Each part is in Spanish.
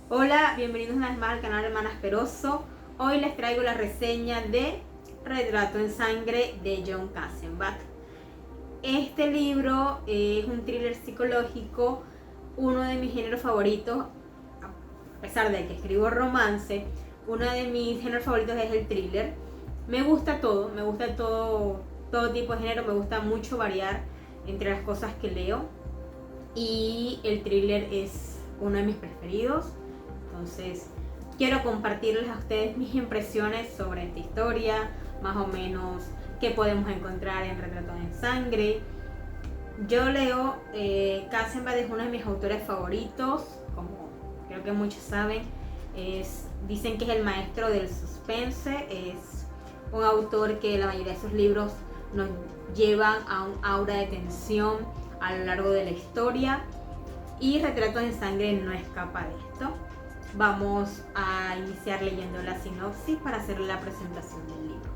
Hola, bienvenidos una vez más al canal Hermana Asperoso. Hoy les traigo la reseña de Retrato en Sangre de Jon Kassenbach. Este libro es un thriller psicológico, uno de mis géneros favoritos. A pesar de que escribo romance, uno de mis géneros favoritos es el thriller. Me gusta todo tipo de género, me gusta mucho variar entre las cosas que leo. Y el thriller es uno de mis preferidos. Entonces, quiero compartirles a ustedes mis impresiones sobre esta historia, más o menos qué podemos encontrar en Retrato en Sangre. Yo leo, Kassenbach es uno de mis autores favoritos, como creo que muchos saben. Dicen que es el maestro del suspense, es un autor que la mayoría de sus libros nos llevan a un aura de tensión a lo largo de la historia, y Retrato en Sangre no escapa de esto. Vamos a iniciar leyendo la sinopsis para hacer la presentación del libro.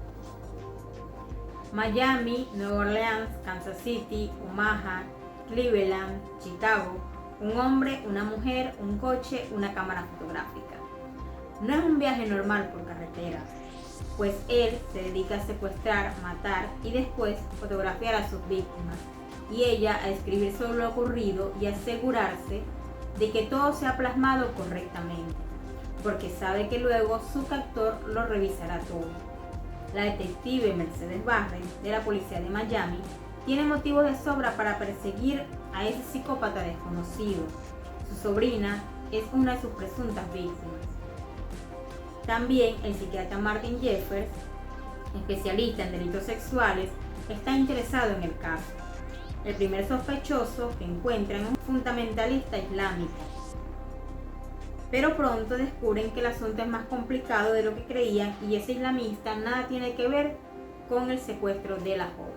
Miami, Nueva Orleans, Kansas City, Omaha, Cleveland, Chicago, un hombre, una mujer, un coche, una cámara fotográfica. No es un viaje normal por carretera, pues él se dedica a secuestrar, matar y después fotografiar a sus víctimas, y ella a escribir sobre lo ocurrido y asegurarse de que todo sea plasmado correctamente, porque sabe que luego su captor lo revisará todo. La detective Mercedes Barren, de la policía de Miami, tiene motivos de sobra para perseguir a ese psicópata desconocido. Su sobrina es una de sus presuntas víctimas. También el psiquiatra Martin Jeffers, especialista en delitos sexuales, está interesado en el caso. El primer sospechoso que encuentran es un fundamentalista islámico, pero pronto descubren que el asunto es más complicado de lo que creían, y ese islamista nada tiene que ver con el secuestro de la joven.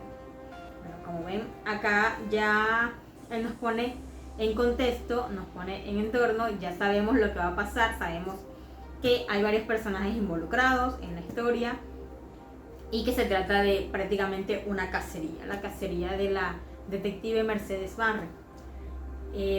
Bueno, como ven, acá ya él nos pone en contexto, nos pone en entorno, ya sabemos lo que va a pasar, sabemos que hay varios personajes involucrados en la historia y que se trata de prácticamente una cacería, la cacería de la detective Mercedes Barren.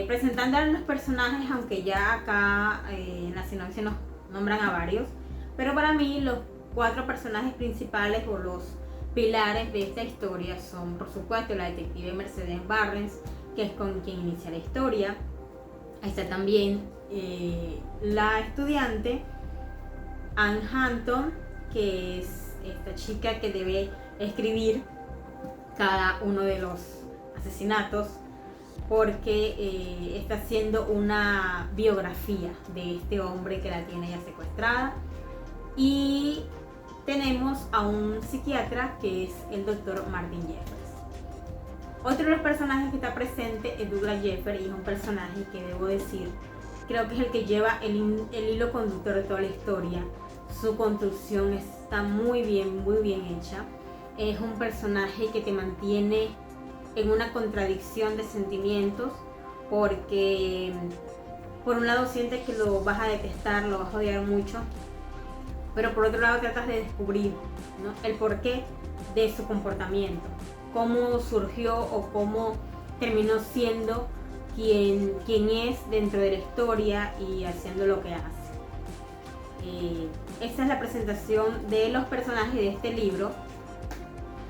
Presentando a los personajes, aunque ya acá en la sinopsis nos nombran a varios, pero para mí los 4 personajes principales o los pilares de esta historia son, por supuesto, la detective Mercedes Barren, que es con quien inicia la historia. Ahí está también la estudiante Anne Hampton, que es esta chica que debe escribir cada uno de los asesinatos, porque está haciendo una biografía de este hombre que la tiene ya secuestrada. Y tenemos a un psiquiatra que es el doctor Martin Jeffers. Otro de los personajes que está presente es Douglas Jeffers, y es un personaje que, debo decir, creo que es el que lleva el hilo conductor de toda la historia. Su construcción está muy bien hecha. Es un personaje que te mantiene en una contradicción de sentimientos, porque por un lado sientes que lo vas a detestar, lo vas a odiar mucho, pero por otro lado tratas de descubrir, ¿no?, el porqué de su comportamiento, cómo surgió o cómo terminó siendo quien es dentro de la historia y haciendo lo que hace. Esta es la presentación de los personajes de este libro,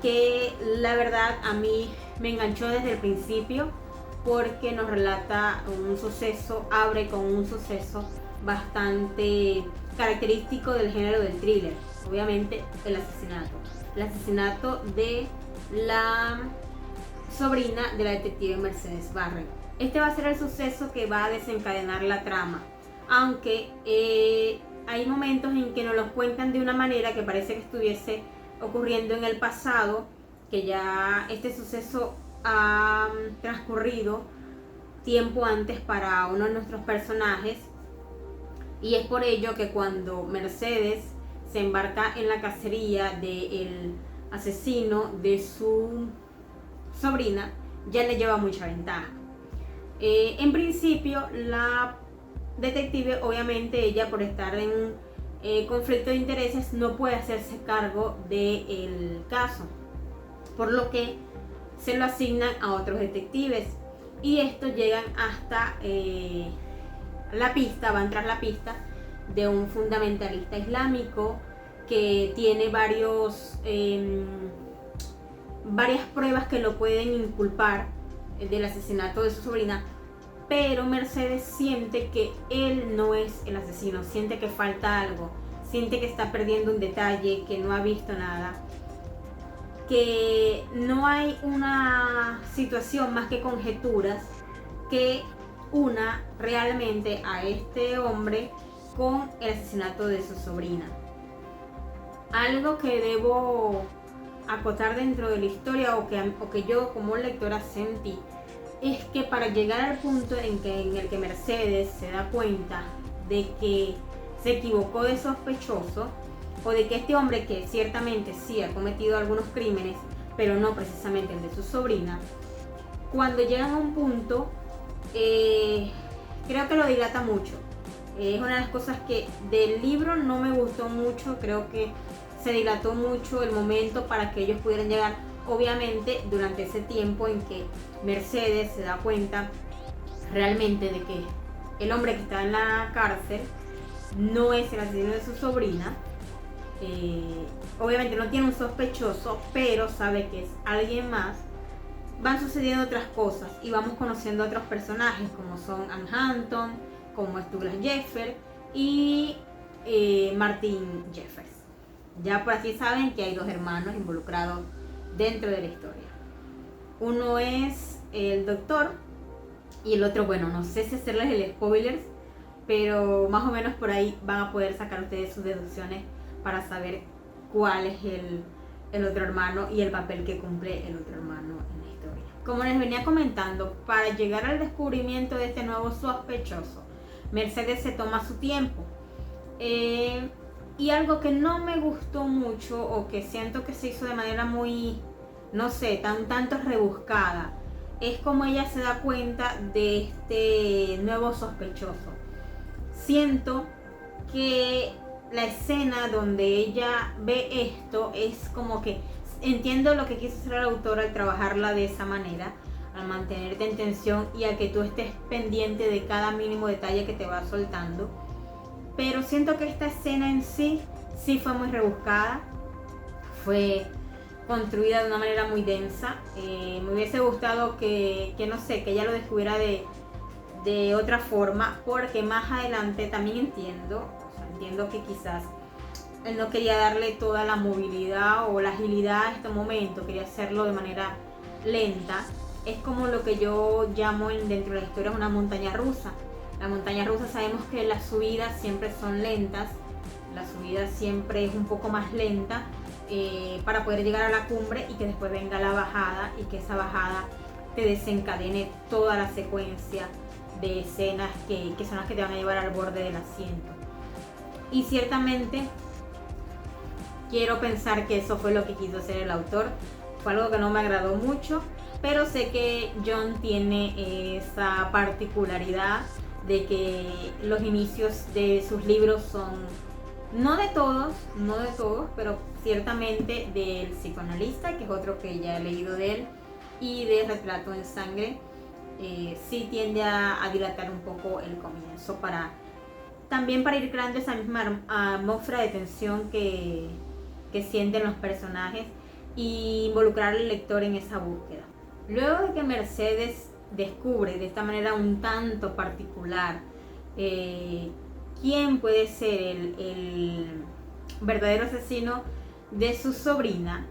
que la verdad a mí me enganchó desde el principio, porque nos relata un suceso, abre con un suceso bastante característico del género del thriller. Obviamente el asesinato de la sobrina de la detective Mercedes Barren. Este va a ser el suceso que va a desencadenar la trama, aunque hay momentos en que nos lo cuentan de una manera que parece que estuviese ocurriendo en el pasado, que ya este suceso ha transcurrido tiempo antes para uno de nuestros personajes, y es por ello que cuando Mercedes se embarca en la cacería del asesino de su sobrina, ya le lleva mucha ventaja. En principio, la detective, obviamente ella, por estar en conflicto de intereses, no puede hacerse cargo del caso, por lo que se lo asignan a otros detectives y estos llegan hasta la pista, van tras la pista de un fundamentalista islámico que tiene varias pruebas que lo pueden inculpar del asesinato de su sobrina, pero Mercedes siente que él no es el asesino, siente que falta algo, siente que está perdiendo un detalle, que no ha visto nada, que no hay una situación más que conjeturas que una realmente a este hombre con el asesinato de su sobrina. Algo que debo acotar dentro de la historia o que yo como lectora sentí es que para llegar al punto en el que Mercedes se da cuenta de que se equivocó de sospechoso, o de que este hombre, que ciertamente sí ha cometido algunos crímenes, pero no precisamente el de su sobrina, cuando llegan a un punto, creo que lo dilata mucho. Es una de las cosas que del libro no me gustó mucho, creo que se dilató mucho el momento para que ellos pudieran llegar. Obviamente, durante ese tiempo en que Mercedes se da cuenta realmente de que el hombre que está en la cárcel no es el asesino de su sobrina, obviamente no tiene un sospechoso, pero sabe que es alguien más, van sucediendo otras cosas y vamos conociendo a otros personajes como son Anne Hampton, como es Douglas Jeffers y Martin Jeffers. Ya por aquí saben que hay dos hermanos involucrados dentro de la historia. Uno es el doctor y el otro, bueno, no sé si hacerles el spoilers, pero más o menos por ahí van a poder sacar ustedes sus deducciones para saber cuál es el otro hermano y el papel que cumple el otro hermano en la historia. Como les venía comentando, para llegar al descubrimiento de este nuevo sospechoso, Mercedes se toma su tiempo. Y algo que no me gustó mucho, o que siento que se hizo de manera muy, no sé, tanto rebuscada, es como ella se da cuenta de este nuevo sospechoso. Siento que la escena donde ella ve esto es como que entiendo lo que quiso hacer el autor al trabajarla de esa manera, al mantenerte en tensión y a que tú estés pendiente de cada mínimo detalle que te va soltando. Pero siento que esta escena en sí fue muy rebuscada, fue construida de una manera muy densa. Me hubiese gustado que no sé, que ella lo descubriera de otra forma, porque más adelante también entiendo que quizás él no quería darle toda la movilidad o la agilidad a este momento, quería hacerlo de manera lenta. Es como lo que yo llamo dentro de la historia una montaña rusa. La montaña rusa sabemos que las subidas siempre son lentas, la subida siempre es un poco más lenta para poder llegar a la cumbre y que después venga la bajada y que esa bajada te desencadene toda la secuencia de escenas que son las que te van a llevar al borde del asiento. Y ciertamente quiero pensar que eso fue lo que quiso hacer el autor. Fue algo que no me agradó mucho, pero sé que John tiene esa particularidad de que los inicios de sus libros son, no de todos, pero ciertamente del psicoanalista, que es otro que ya he leído de él, y de Retrato en Sangre, sí tiende a dilatar un poco el comienzo también para ir creando esa misma atmósfera de tensión que sienten los personajes y involucrar al lector en esa búsqueda. Luego de que Mercedes descubre de esta manera un tanto particular quién puede ser el verdadero asesino de su sobrina,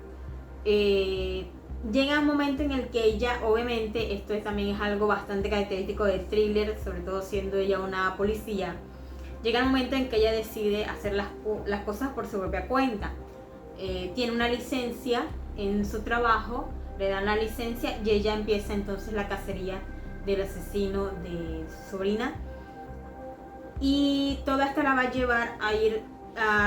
llega un momento en el que ella, obviamente esto también es algo bastante característico de thriller, sobre todo siendo ella una policía, llega el momento en que ella decide hacer las cosas por su propia cuenta. Tiene una licencia en su trabajo, le dan la licencia y ella empieza entonces la cacería del asesino de su sobrina. Y toda esta la va a llevar a ir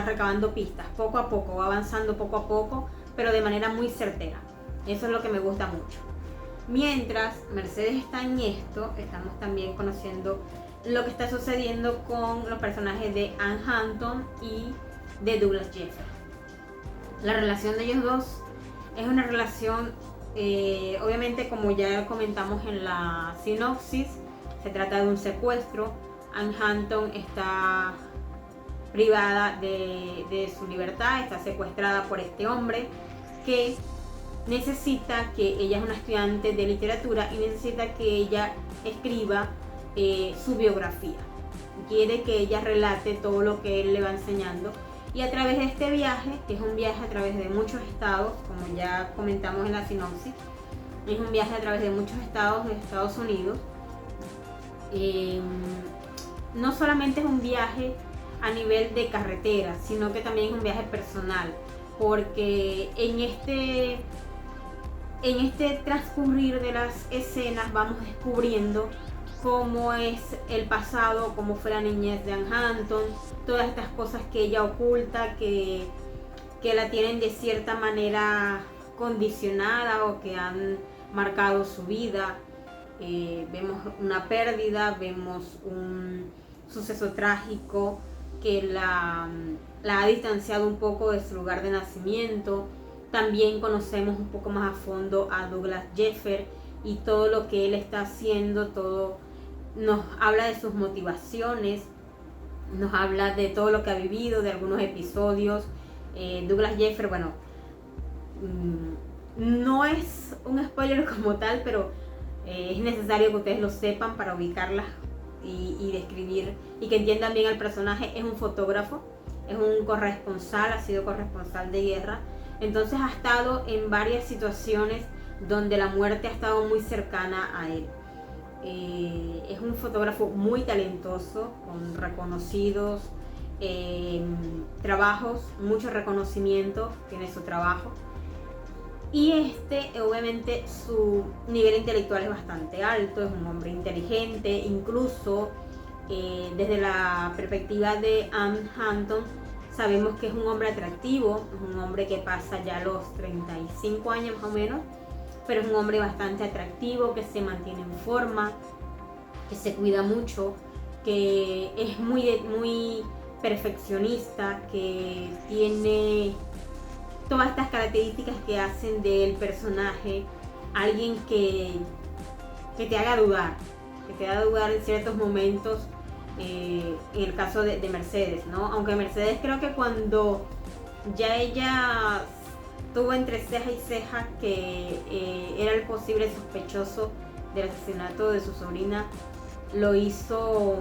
recabando pistas, poco a poco, va avanzando poco a poco, pero de manera muy certera. Eso es lo que me gusta mucho. Mientras Mercedes está en esto, estamos también conociendo lo que está sucediendo con los personajes de Anne Hampton y de Douglas Jeffers. La relación de ellos dos es una relación obviamente, como ya comentamos en la sinopsis, se trata de un secuestro. Anne Hampton está privada de su libertad, está secuestrada por este hombre que necesita que ella es una estudiante de literatura y necesita que ella escriba su biografía. Quiere que ella relate todo lo que él le va enseñando, y a través de este viaje, que es un viaje a través de muchos estados, como ya comentamos en la sinopsis, es un viaje a través de muchos estados de Estados Unidos. No solamente es un viaje a nivel de carretera, sino que también es un viaje personal, porque en este transcurrir de las escenas vamos descubriendo cómo es el pasado, cómo fue la niñez de Anne Hampton, todas estas cosas que ella oculta, que la tienen de cierta manera condicionada o que han marcado su vida. Vemos una pérdida, vemos un suceso trágico que la ha distanciado un poco de su lugar de nacimiento. También conocemos un poco más a fondo a Douglas Jeffer y todo lo que él está haciendo, todo nos habla de sus motivaciones, nos habla de todo lo que ha vivido, de algunos episodios. Douglas Jeffer, bueno, no es un spoiler como tal, pero es necesario que ustedes lo sepan para ubicarlas y describir y que entiendan bien al personaje. Es un fotógrafo, es un corresponsal, ha sido corresponsal de guerra, entonces ha estado en varias situaciones donde la muerte ha estado muy cercana a él. Es un fotógrafo muy talentoso, con reconocidos trabajos, mucho reconocimiento tiene su trabajo. Y obviamente su nivel intelectual es bastante alto, es un hombre inteligente, incluso desde la perspectiva de Anne Hampton sabemos que es un hombre atractivo, es un hombre que pasa ya los 35 años más o menos, pero es un hombre bastante atractivo, que se mantiene en forma, que se cuida mucho, que es muy perfeccionista, que tiene todas estas características que hacen del personaje alguien que te haga dudar, en ciertos momentos, en el caso de Mercedes, ¿no? Aunque Mercedes, creo que cuando ya ella tuvo entre ceja y ceja que era el posible sospechoso del asesinato de su sobrina, lo hizo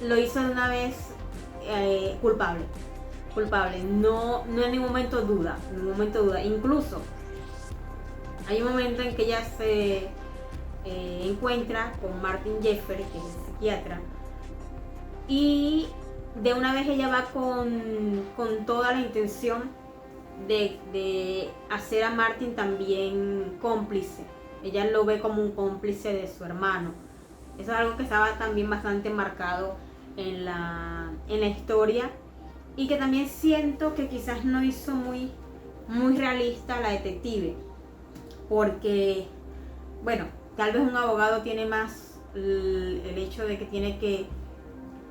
de una vez culpable, no en ningún momento duda, incluso hay un momento en que ella se encuentra con Martin Jeffer, que es el psiquiatra, y de una vez ella va con toda la intención de hacer a Martin también cómplice. Ella lo ve como un cómplice de su hermano. Eso es algo que estaba también bastante marcado en la historia, y que también siento que quizás no hizo muy realista la detective, porque, bueno, tal vez un abogado tiene más el hecho de que tiene que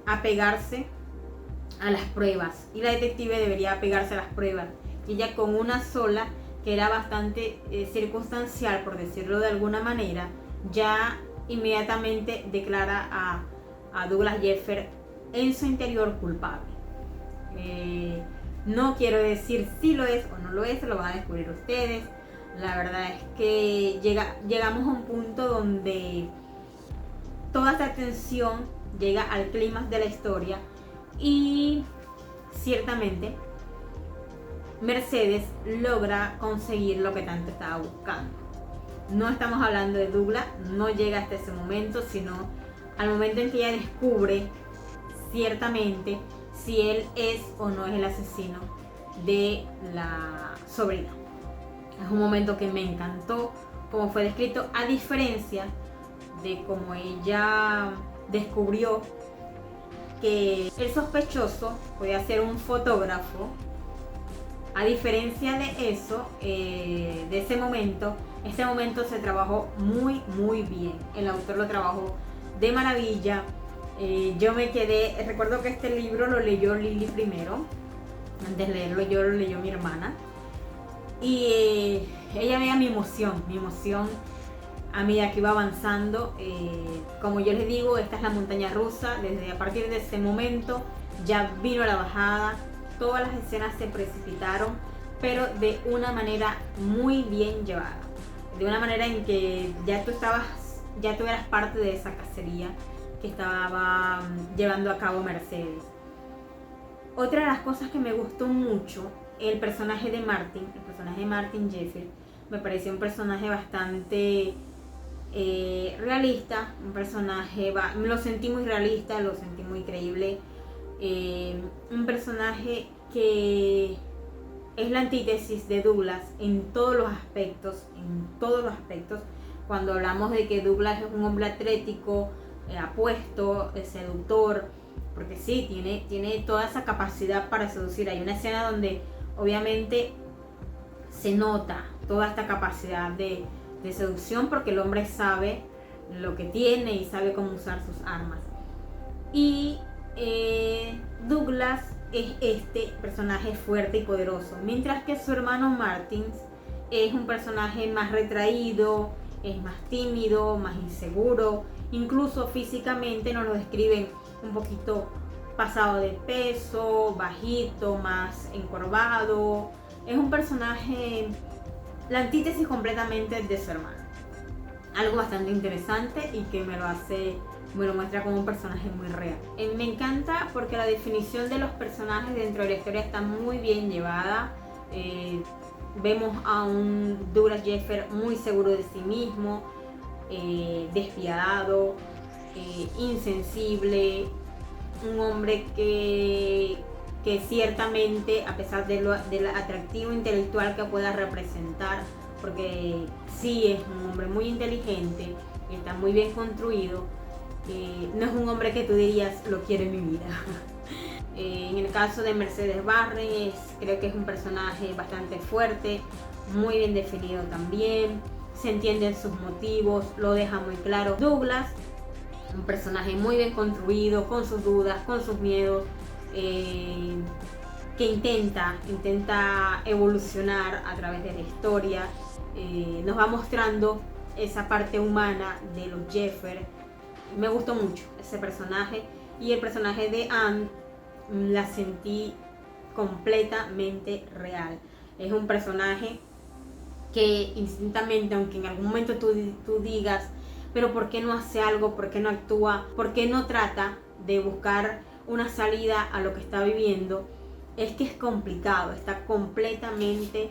apegarse a las pruebas, y la detective debería apegarse a las pruebas, y ella con una sola, que era bastante circunstancial, por decirlo de alguna manera, ya inmediatamente declara a Douglas Jeffer en su interior culpable. No quiero decir si lo es o no lo es, lo van a descubrir ustedes. La verdad es que llegamos a un punto donde toda esta tensión llega al clímax de la historia, y ciertamente Mercedes logra conseguir lo que tanto estaba buscando. No estamos hablando de Douglas, no llega hasta ese momento, sino al momento en que ella descubre ciertamente si él es o no es el asesino de la sobrina. Es un momento que me encantó como fue descrito, a diferencia de cómo ella descubrió que el sospechoso podía ser un fotógrafo. A diferencia de eso, de ese momento se trabajó muy bien. El autor lo trabajó de maravilla. Yo me quedé, recuerdo que este libro lo leyó Lili primero. Antes de leerlo yo lo leyó mi hermana. Y ella veía mi emoción a medida que iba avanzando. Como yo les digo, esta es la montaña rusa. Desde a partir de ese momento ya vino la bajada, todas las escenas se precipitaron, pero de una manera muy bien llevada, de una manera en que ya tú eras parte de esa cacería que estaba llevando a cabo Mercedes. Otra de las cosas que me gustó mucho, el personaje de Martin Jeffer, me pareció un personaje bastante realista, un personaje, lo sentí muy realista, lo sentí muy creíble, un personaje que es la antítesis de Douglas en todos los aspectos, cuando hablamos de que Douglas es un hombre atlético, apuesto, seductor, porque sí, tiene toda esa capacidad para seducir. Hay una escena donde obviamente se nota toda esta capacidad de seducción, porque el hombre sabe lo que tiene y sabe cómo usar sus armas. Y Douglas es este personaje fuerte y poderoso, mientras que su hermano Martin es un personaje más retraído, es más tímido, más inseguro, incluso físicamente nos lo describen un poquito pasado de peso, bajito, más encorvado. Es un personaje, la antítesis completamente de su hermano. Algo bastante interesante y que me lo muestra como un personaje muy real. Me encanta porque la definición de los personajes dentro de la historia está muy bien llevada. Vemos a un Douglas Jeffer muy seguro de sí mismo, despiadado, insensible, un hombre que ciertamente, a pesar del atractivo intelectual que pueda representar, porque sí es un hombre muy inteligente, está muy bien construido, no es un hombre que tú dirías lo quiero en mi vida. En el caso de Mercedes Barren, creo que es un personaje bastante fuerte, muy bien definido también, se entienden sus motivos, lo deja muy claro. Douglas, un personaje muy bien construido, con sus dudas, con sus miedos, que intenta evolucionar a través de la historia. Nos va mostrando esa parte humana de los Jeffer. Me gustó mucho ese personaje, y el personaje de Anne la sentí completamente real. Es un personaje que instintamente, aunque en algún momento tú digas, pero ¿por qué no hace algo? ¿Por qué no actúa? ¿Por qué no trata de buscar una salida a lo que está viviendo? Es que es complicado, está completamente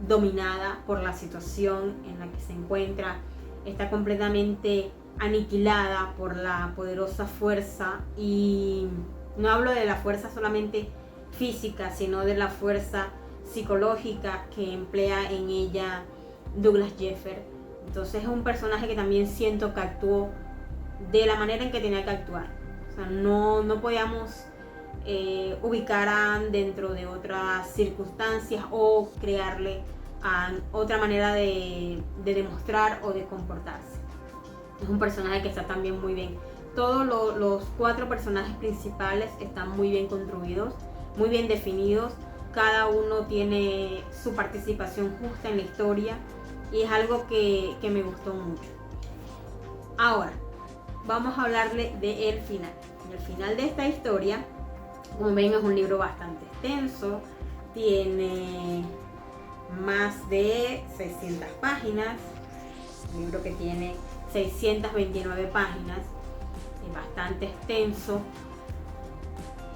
dominada por la situación en la que se encuentra, está completamente aniquilada por la poderosa fuerza, y no hablo de la fuerza solamente física, sino de la fuerza psicológica que emplea en ella Douglas Jeffer. Entonces es un personaje que también siento que actuó de la manera en que tenía que actuar. O sea, no podíamos ubicar a Anne dentro de otras circunstancias o crearle a Anne otra manera de demostrar o de comportarse. Es un personaje que está también muy bien. Todos los 4 personajes principales están muy bien construidos, muy bien definidos. Cada uno tiene su participación justa en la historia, y es algo que me gustó mucho. Ahora, vamos a hablarle del final. El final de esta historia, como ven, es un libro bastante extenso. Tiene más de 600 páginas. Un libro que tiene 629 páginas. Es bastante extenso.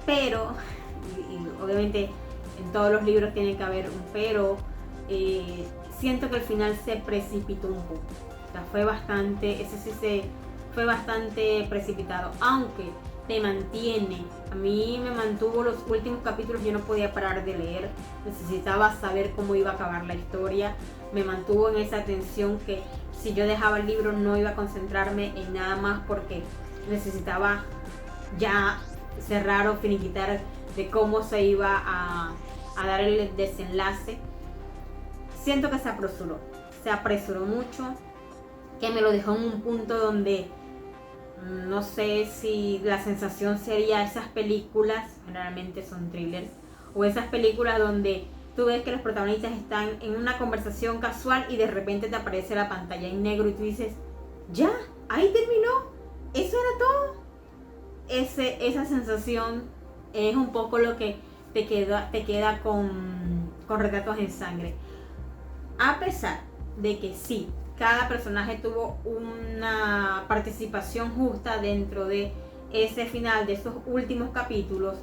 Pero, y obviamente en todos los libros tiene que haber un pero, siento que el final se precipitó un poco. O sea, fue bastante precipitado, aunque te mantiene. A mí me mantuvo los últimos capítulos, yo no podía parar de leer, necesitaba saber cómo iba a acabar la historia. Me mantuvo en esa tensión que si yo dejaba el libro no iba a concentrarme en nada más, porque necesitaba ya cerrar o finiquitar de cómo se iba a dar el desenlace. Siento que se apresuró mucho, que me lo dejó en un punto donde no sé si la sensación sería esas películas, generalmente son thrillers, o esas películas donde tú ves que los protagonistas están en una conversación casual y de repente te aparece la pantalla en negro y tú dices, ya, ahí terminó, eso era todo. Esa sensación es un poco lo que te queda con Retratos en Sangre. A pesar de que sí, cada personaje tuvo una participación justa dentro de ese final, de esos últimos capítulos,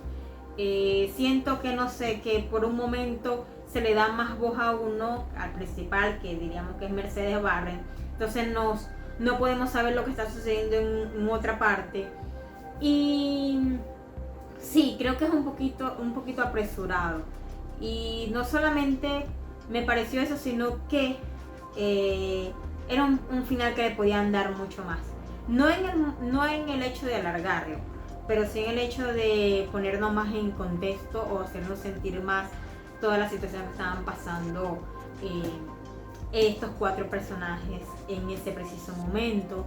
siento que no sé, que por un momento se le da más voz a uno, al principal, que diríamos que es Mercedes Warren. Entonces no podemos saber lo que está sucediendo en otra parte. Y sí, creo que es un poquito apresurado. Y no solamente me pareció eso, sino que era un final que le podían dar mucho más. No en el hecho de alargarlo, pero sí en el hecho de ponernos más en contexto o hacernos sentir más todas las situaciones que estaban pasando estos 4 personajes en ese preciso momento.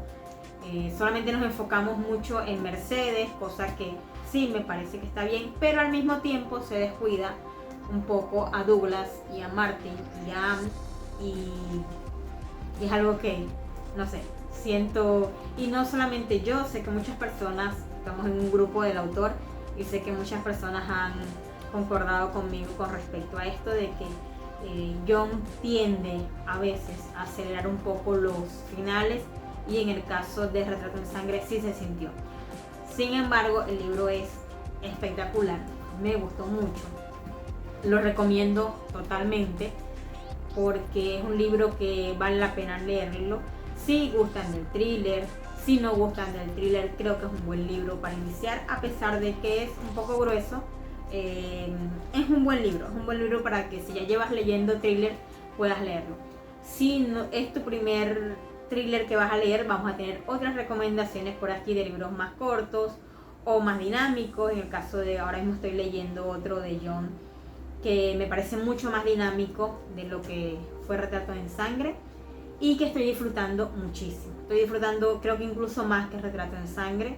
Solamente nos enfocamos mucho en Mercedes, cosa que sí me parece que está bien, pero al mismo tiempo se descuida un poco a Douglas y a Martin y a Anne, y es algo que, no sé, siento, y no solamente yo, sé que muchas personas, estamos en un grupo del autor y sé que muchas personas han concordado conmigo con respecto a esto de que John tiende a veces a acelerar un poco los finales, y en el caso de Retrato en Sangre sí se sintió. Sin embargo, el libro es espectacular, me gustó mucho, lo recomiendo totalmente porque es un libro que vale la pena leerlo. Si gustan del thriller, si no gustan del thriller, creo que es un buen libro para iniciar, a pesar de que es un poco grueso. Es un buen libro para que si ya llevas leyendo thriller puedas leerlo. Si no es tu primer thriller que vas a leer, vamos a tener otras recomendaciones por aquí de libros más cortos o más dinámicos. En el caso de ahora mismo estoy leyendo otro de John que me parece mucho más dinámico de lo que fue Retrato en Sangre y que estoy disfrutando muchísimo. Estoy disfrutando, creo que incluso más que Retrato en Sangre.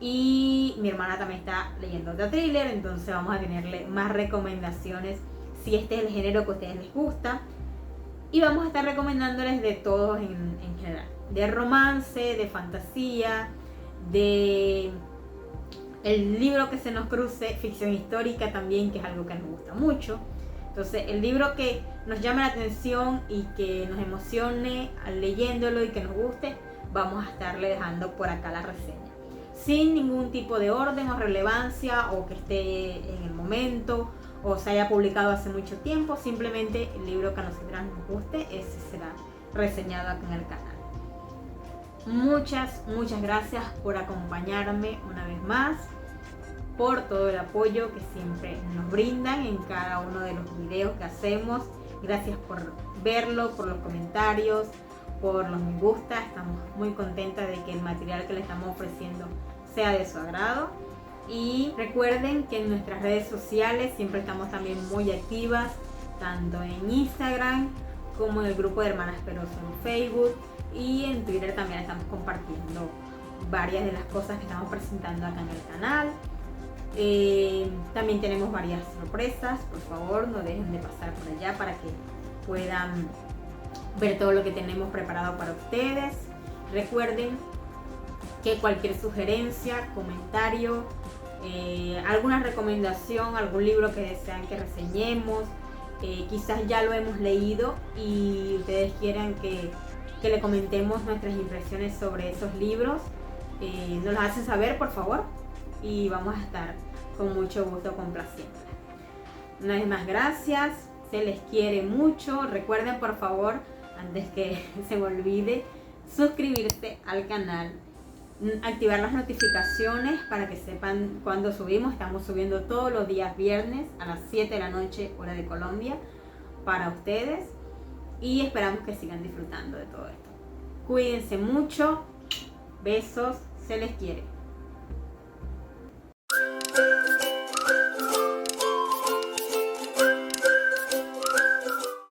Y mi hermana también está leyendo otro thriller, entonces vamos a tenerle más recomendaciones si este es el género que a ustedes les gusta. Y vamos a estar recomendándoles de todos en general, de romance, de fantasía, de el libro que se nos cruce, ficción histórica también, que es algo que nos gusta mucho. Entonces el libro que nos llame la atención y que nos emocione leyéndolo y que nos guste, vamos a estarle dejando por acá la reseña, sin ningún tipo de orden o relevancia o que esté en el momento o se haya publicado hace mucho tiempo. Simplemente el libro que a nosotras nos guste, ese será reseñado acá en el canal. Muchas gracias por acompañarme una vez más, por todo el apoyo que siempre nos brindan en cada uno de los videos que hacemos. Gracias por verlo, por los comentarios, por los me gusta. Estamos muy contentas de que el material que le estamos ofreciendo sea de su agrado. Y recuerden que en nuestras redes sociales siempre estamos también muy activas, tanto en Instagram como en el grupo de Hermanas Peroso en Facebook, y en Twitter también estamos compartiendo varias de las cosas que estamos presentando acá en el canal. También tenemos varias sorpresas, por favor no dejen de pasar por allá para que puedan ver todo lo que tenemos preparado para ustedes. Recuerden que cualquier sugerencia, comentario, alguna recomendación, algún libro que desean que reseñemos, quizás ya lo hemos leído y ustedes quieran que le comentemos nuestras impresiones sobre esos libros, nos lo hacen saber, por favor, y vamos a estar con mucho gusto complaciéndoles. Una vez más, gracias, se les quiere mucho. Recuerden, por favor, antes que se me olvide, suscribirse al canal, activar las notificaciones para que sepan cuando subimos. Estamos subiendo todos los días viernes a las 7 de la noche, hora de Colombia, para ustedes, y esperamos que sigan disfrutando de todo esto. Cuídense mucho, besos, se les quiere.